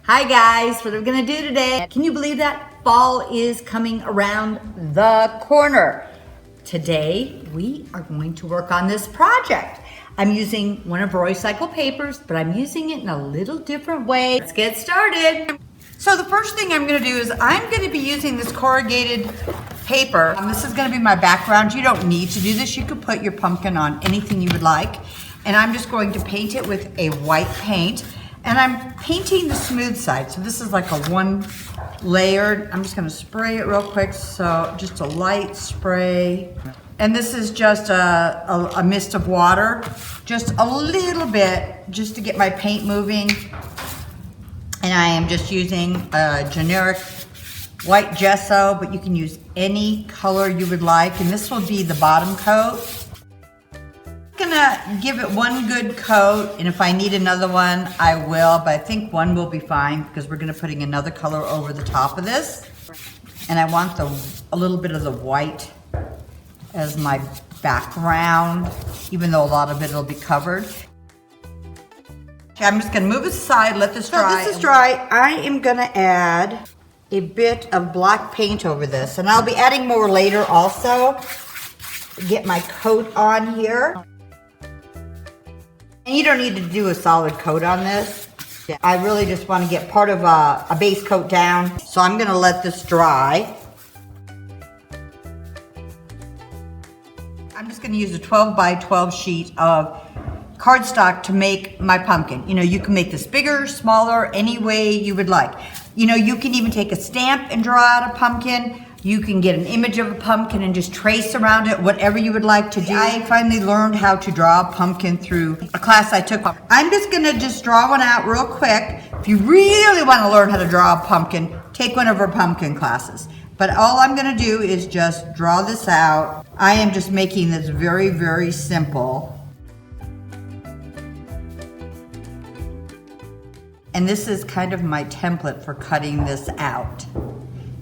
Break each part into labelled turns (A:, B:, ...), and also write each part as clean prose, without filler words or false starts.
A: Hi guys, what are we gonna do today? Can you believe that? Fall is coming around the corner. Today, we are going to work on this project. I'm using one of Roycycled papers, but I'm using it in a little different way. Let's get started. So the first thing I'm gonna do is I'm gonna be using this corrugated paper. This is gonna be my background. You don't need to do this. You could put your pumpkin on anything you would like. And I'm just going to paint it with a white paint. And I'm painting the smooth side. So this is like a one layered. I'm just gonna spray it real quick. So just a light spray. And this is just a mist of water. Just a little bit, just to get my paint moving. And I am just using a generic white gesso, but you can use any color you would like. And this will be the bottom coat. I'm gonna give it one good coat, and if I need another one, I will, but I think one will be fine because we're gonna putting another color over the top of this. And I want a little bit of the white as my background, even though a lot of it will be covered. Okay, I'm just gonna move it aside, let this dry. So this is dry. I am gonna add a bit of black paint over this, and I'll be adding more later also. Get my coat on here. And you don't need to do a solid coat on this. I really just want to get part of a base coat down. So I'm going to let this dry. I'm just going to use a 12 by 12 sheet of cardstock to make my pumpkin. You know, you can make this bigger, smaller, any way you would like. You know, you can even take a stamp and draw out a pumpkin. You can get an image of a pumpkin and just trace around it, whatever you would like to do. I finally learned how to draw a pumpkin through a class I took. I'm just gonna just draw one out real quick. If you really wanna learn how to draw a pumpkin, take one of our pumpkin classes. But all I'm gonna do is just draw this out. I am just making this very, very simple. And this is kind of my template for cutting this out.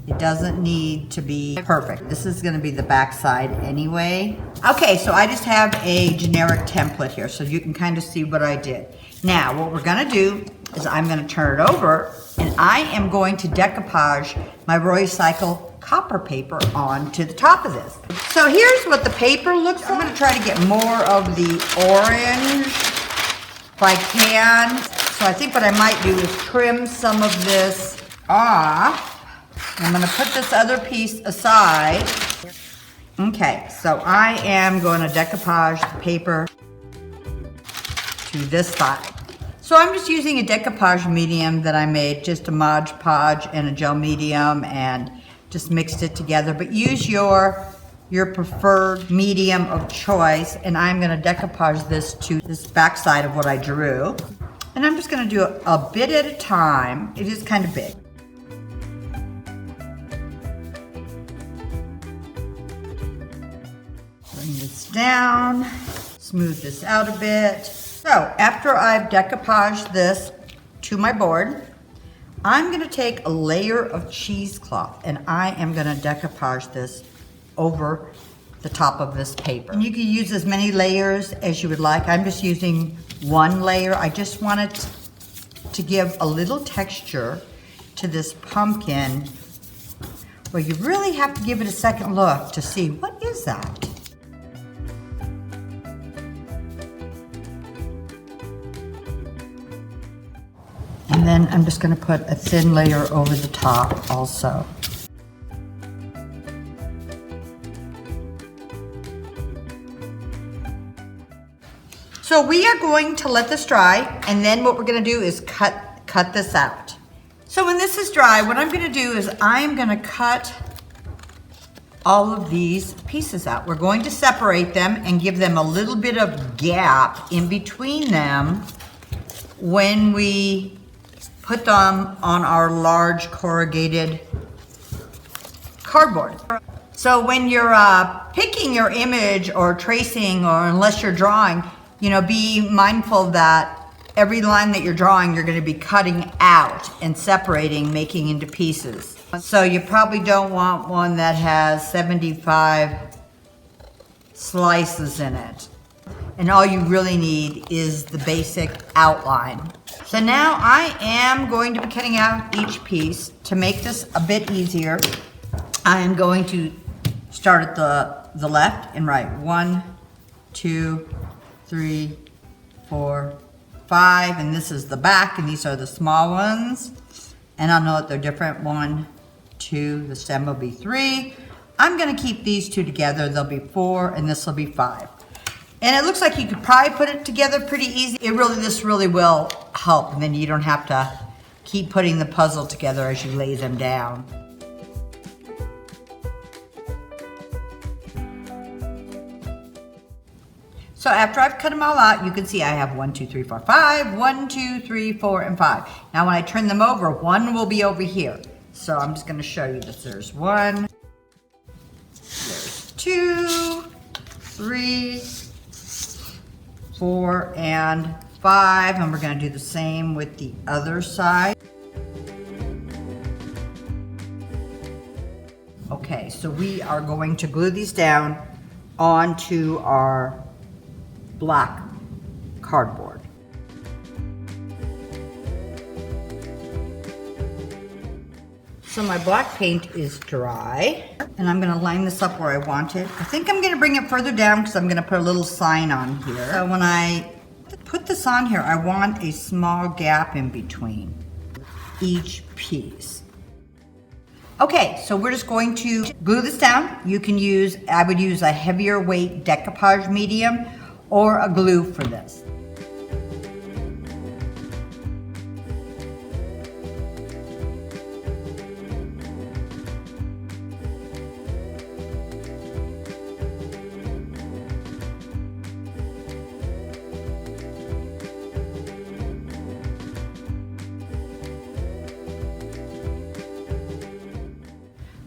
A: It doesn't need to be perfect. This is gonna be the back side anyway. Okay, so I just have a generic template here so you can kind of see what I did. Now, what we're gonna do is I'm gonna turn it over and I am going to decoupage my Roycycled copper paper onto the top of this. So here's what the paper looks like. I'm gonna try to get more of the orange if I can. So I think what I might do is trim some of this off. I'm gonna put this other piece aside. Okay, so I am gonna decoupage the paper to this side. So I'm just using a decoupage medium that I made, just a Mod Podge and a gel medium, and just mixed it together. But use your preferred medium of choice, and I'm gonna decoupage this to this back side of what I drew. And I'm just gonna do a bit at a time. It is kind of big. Bring this down, smooth this out a bit. So after I've decoupaged this to my board, I'm gonna take a layer of cheesecloth and I am gonna decoupage this over the top of this paper. And you can use as many layers as you would like. I'm just using one layer. I just wanted to give a little texture to this pumpkin where you really have to give it a second look to see what is that. And then I'm just gonna put a thin layer over the top also. So we are going to let this dry, and then what we're gonna do is cut this out. So when this is dry, what I'm gonna do is I'm gonna cut all of these pieces out. We're going to separate them and give them a little bit of gap in between them when we put them on our large corrugated cardboard. So when you're picking your image or tracing, or unless you're drawing, you know, be mindful that every line that you're drawing, you're gonna be cutting out and separating, making into pieces. So you probably don't want one that has 75 slices in it. And all you really need is the basic outline. So now I am going to be cutting out each piece. To make this a bit easier, I am going to start at the left and right. 1, 2, 3, 4, 5, and this is the back, and these are the small ones. And I'll know that they're different. 1, 2, the stem will be 3. I'm gonna keep these two together. They'll be 4, and this will be 5. And it looks like you could probably put it together pretty easy. This really will help, and then you don't have to keep putting the puzzle together as you lay them down. So after I've cut them all out, you can see I have 1, 2, 3, 4, 5, 1, 2, 3, 4, and 5. Now when I turn them over, one will be over here. So I'm just gonna show you this. There's 1, there's 2, 3, 4, and 5. And we're gonna do the same with the other side. Okay, so we are going to glue these down onto our black cardboard. So my black paint is dry, and I'm gonna line this up where I want it. I think I'm gonna bring it further down because I'm gonna put a little sign on here. So when I put this on here, I want a small gap in between each piece. Okay, so we're just going to glue this down. I would use a heavier weight decoupage medium or a glue for this.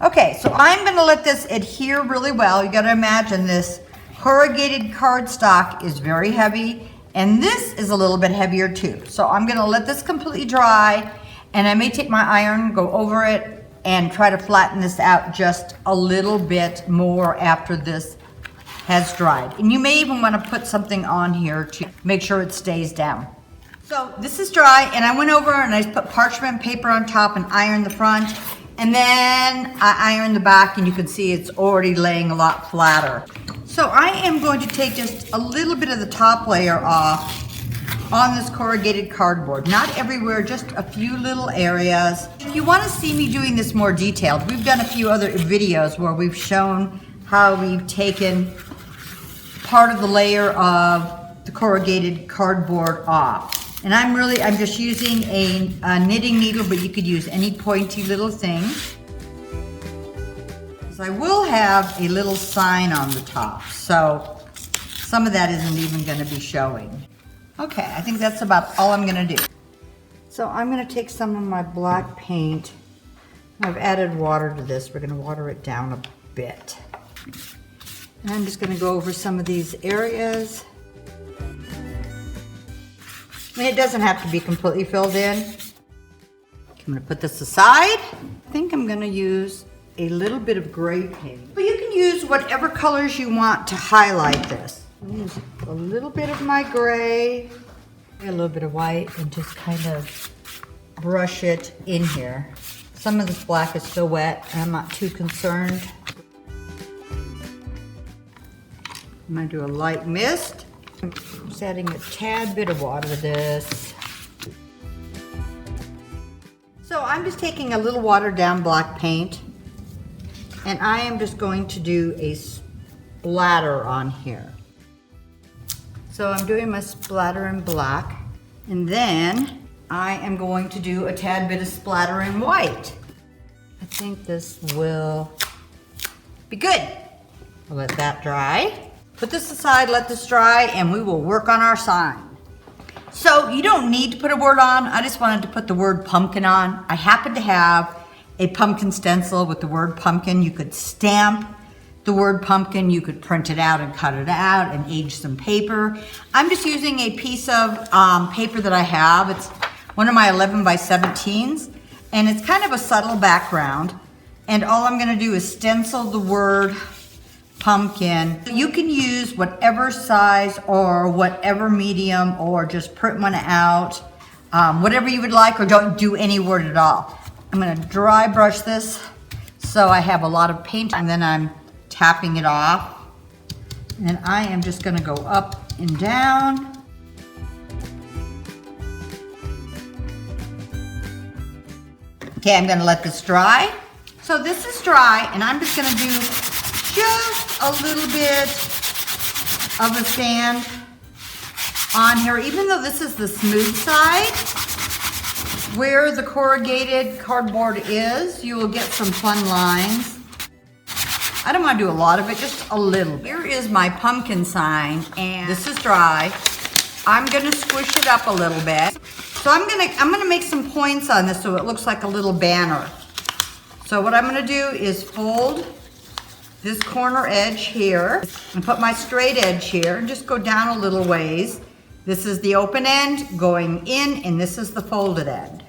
A: Okay, so I'm gonna let this adhere really well. You gotta imagine this corrugated cardstock is very heavy, and this is a little bit heavier too. So I'm gonna let this completely dry, and I may take my iron, go over it, and try to flatten this out just a little bit more after this has dried. And you may even wanna put something on here to make sure it stays down. So this is dry, and I went over and I put parchment paper on top and ironed the front, and then I ironed the back, and you can see it's already laying a lot flatter. So I am going to take just a little bit of the top layer off on this corrugated cardboard. Not everywhere, just a few little areas. If you want to see me doing this more detailed, we've done a few other videos where we've shown how we've taken part of the layer of the corrugated cardboard off. And I'm just using a knitting needle, but you could use any pointy little thing. I will have a little sign on the top, so some of that isn't even going to be showing. Okay, I think that's about all I'm going to do. So I'm going to take some of my black paint. I've added water to this. We're going to water it down a bit. And I'm just going to go over some of these areas. I mean, it doesn't have to be completely filled in. I'm going to put this aside. I think I'm going to use a little bit of gray paint. But you can use whatever colors you want to highlight this. I'll use a little bit of my gray, a little bit of white, and just kind of brush it in here. Some of this black is still wet, and I'm not too concerned. I'm going to do a light mist. I'm just adding a tad bit of water to this. So I'm just taking a little watered down black paint, and I am just going to do a splatter on here. So I'm doing my splatter in black, and then I am going to do a tad bit of splatter in white. I think this will be good. I'll let that dry. Put this aside, let this dry, and we will work on our sign. So you don't need to put a word on. I just wanted to put the word pumpkin on. I happen to have a pumpkin stencil with the word pumpkin. You could stamp the word pumpkin. You could print it out and cut it out and age some paper. I'm just using a piece of paper that I have. It's one of my 11 by 17s, and it's kind of a subtle background. And all I'm gonna do is stencil the word pumpkin. You can use whatever size or whatever medium, or just print one out, whatever you would like, or don't do any word at all. I'm gonna dry brush this so I have a lot of paint, and then I'm tapping it off. And I am just gonna go up and down. Okay, I'm gonna let this dry. So this is dry, and I'm just gonna do just a little bit of a sand on here. Even though this is the smooth side, where the corrugated cardboard is, you will get some fun lines. I don't want to do a lot of it, just a little. Here is my pumpkin sign, and this is dry. I'm gonna squish it up a little bit. So I'm gonna make some points on this so it looks like a little banner. So what I'm gonna do is fold this corner edge here and put my straight edge here and just go down a little ways. This is the open end going in, and this is the folded end.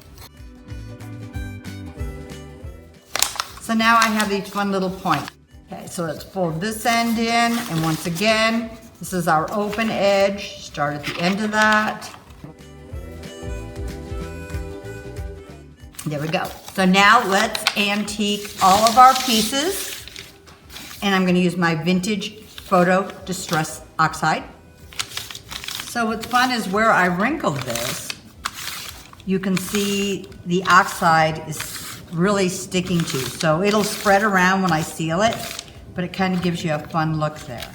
A: So now I have each one little point. Okay, so let's fold this end in, and once again, this is our open edge. Start at the end of that. There we go. So now let's antique all of our pieces, and I'm going to use my vintage photo distress oxide. So what's fun is where I wrinkled this, you can see the oxide is really sticking to. So it'll spread around when I seal it, but it kind of gives you a fun look there.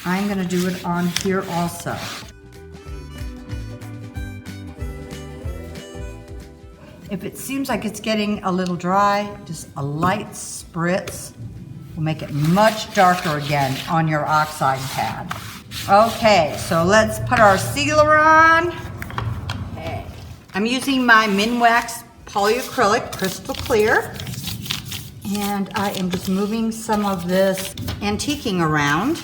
A: I'm gonna do it on here also. If it seems like it's getting a little dry, just a light spritz will make it much darker again on your oxide pad. Okay, so let's put our sealer on. Okay. I'm using my Minwax polyacrylic crystal clear, and I am just moving some of this antiquing around.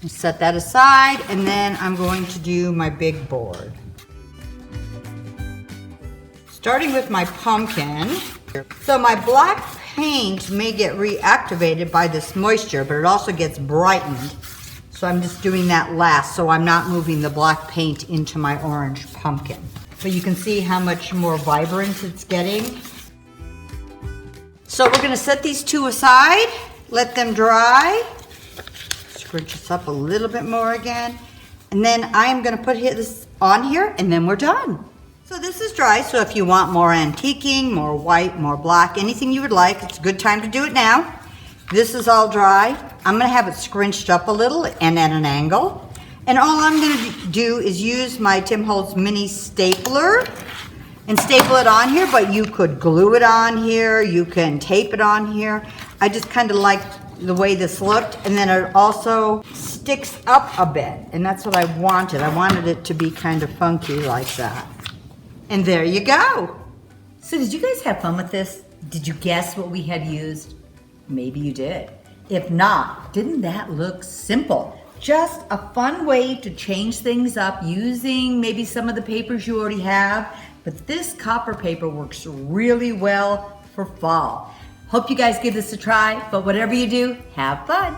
A: Set that aside, and then I'm going to do my big board. Starting with my pumpkin. So my black paint may get reactivated by this moisture, but it also gets brightened. So I'm just doing that last, so I'm not moving the black paint into my orange pumpkin. But you can see how much more vibrant it's getting. So we're gonna set these two aside, let them dry. Scrunch this up a little bit more again. And then I am gonna put this on here, and then we're done. So this is dry, so if you want more antiquing, more white, more black, anything you would like, it's a good time to do it now. This is all dry. I'm gonna have it scrunched up a little and at an angle. And all I'm gonna do is use my Tim Holtz mini stapler and staple it on here, but you could glue it on here, you can tape it on here. I just kind of liked the way this looked, and then it also sticks up a bit, and that's what I wanted. I wanted it to be kind of funky like that. And there you go.
B: So did you guys have fun with this? Did you guess what we had used? Maybe you did. If not, didn't that look simple? Just a fun way to change things up using maybe some of the papers you already have, but this copper paper works really well for fall. Hope you guys give this a try, but whatever you do, have fun.